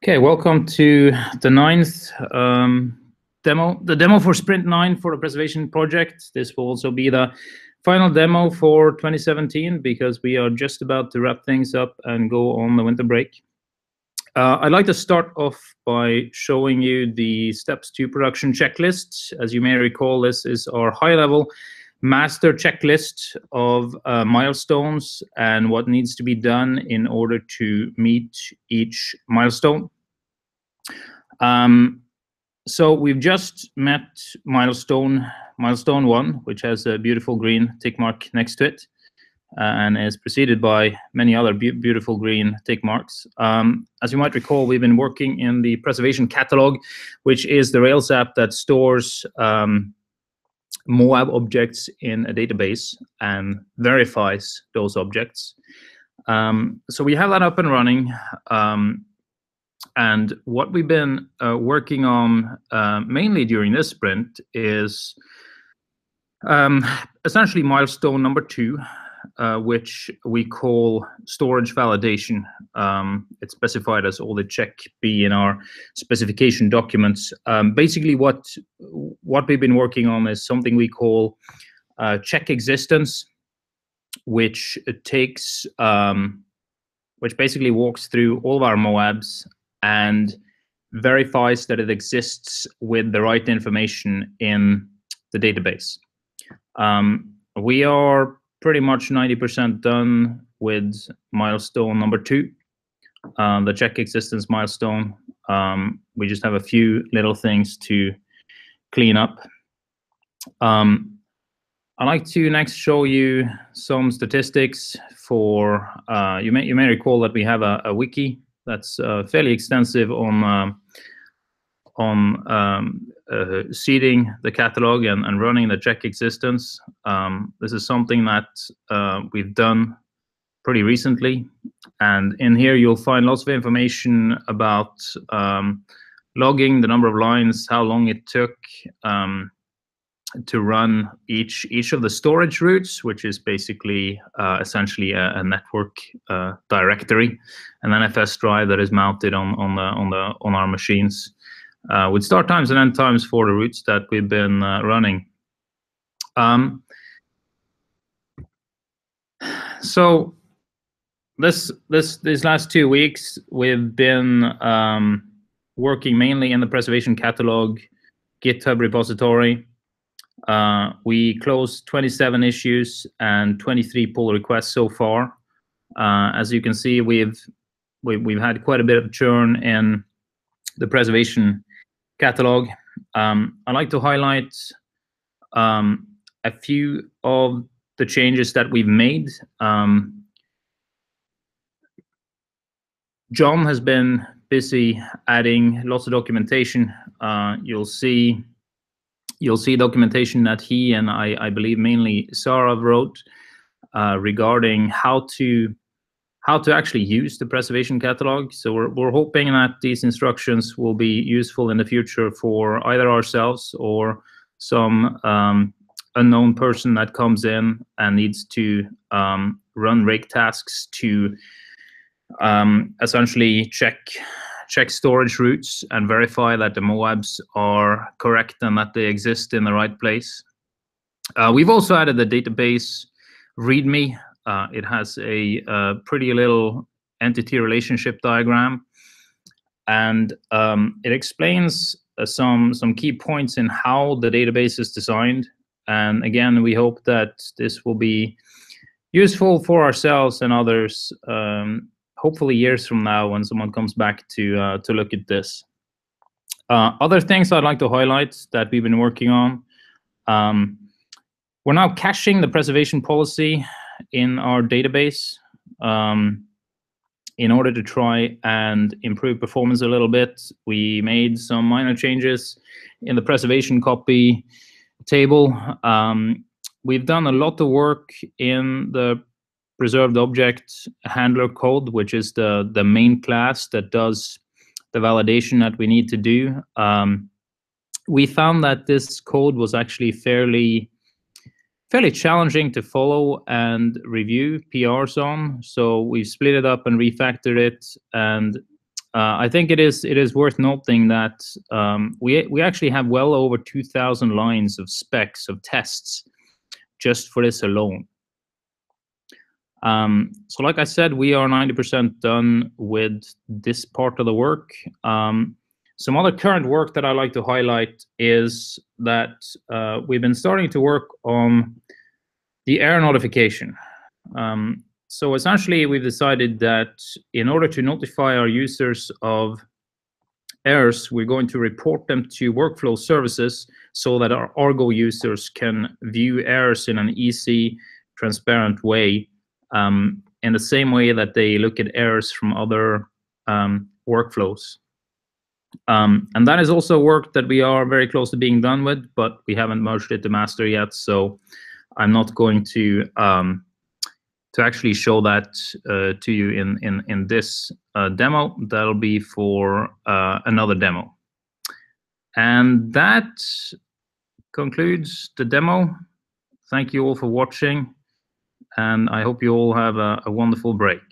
Okay, welcome to the ninth demo, the demo for Sprint 9 for the preservation project. This will also be the final demo for 2017 because we are just about to wrap things up and go on the winter break. I'd like to start off by showing you the steps to production checklist. As you may recall, this is our high-level master checklist of milestones and what needs to be done in order to meet each milestone. So we've just met milestone 1, which has a beautiful green tick mark next to it, and is preceded by many other beautiful green tick marks. As you might recall, we've been working in the preservation catalog, which is the Rails app that stores MOAB objects in a database and verifies those objects. So we have that up and running. And what we've been working on mainly during this sprint is essentially milestone number 2, which we call storage validation. It's specified as all the check B in our specification documents. Basically, what we've been working on is something we call check existence, which takes which basically walks through all of our MOABs and verifies that it exists with the right information in the database. We are pretty much 90% done with milestone number 2, the check existence milestone. We just have a few little things to clean up. I'd like to next show you some statistics for, you may recall that we have a wiki that's fairly extensive on seeding the catalog and running the check existence. This is something that we've done pretty recently, and in here you'll find lots of information about logging, the number of lines, how long it took to run each of the storage routes, which is basically essentially a network directory, an NFS drive that is mounted on our machines, with start times and end times for the routes that we've been running. So these last 2 weeks we've been working mainly in the preservation catalog GitHub repository. We closed 27 issues and 23 pull requests so far. As you can see, we've had quite a bit of churn in the preservation catalog. I'd like to highlight a few of the changes that we've made. John has been busy adding lots of documentation. You'll see documentation that he and I believe mainly Sarah wrote regarding how to actually use the preservation catalog. So we're hoping that these instructions will be useful in the future for either ourselves or some unknown person that comes in and needs to run rake tasks to essentially check storage routes and verify that the MOABs are correct and that they exist in the right place. We've also added the database README. It has a pretty little entity relationship diagram, and it explains some key points in how the database is designed. And again, we hope that this will be useful for ourselves and others, hopefully years from now when someone comes back to look at this. Other things I'd like to highlight that we've been working on. We're now caching the preservation policy in our database in order to try and improve performance a little bit. We made some minor changes in the preservation copy table. We've done a lot of work in the preserved object handler code, which is the main class that does the validation that we need to do. We found that this code was actually fairly challenging to follow and review PRs on, so we split it up and refactored it, and I think it is worth noting that we actually have well over 2,000 lines of specs of tests just for this alone. So like I said, we are 90% done with this part of the work. Some other current work that I like to highlight is that we've been starting to work on the error notification. So essentially, we've decided that in order to notify our users of errors, we're going to report them to workflow services so that our Argo users can view errors in an easy, transparent way, in the same way that they look at errors from other workflows. And that is also work that we are very close to being done with, but we haven't merged it to master yet. So I'm not going to actually show that to you in this demo. That'll be for another demo. And that concludes the demo. Thank you all for watching, and I hope you all have a wonderful break.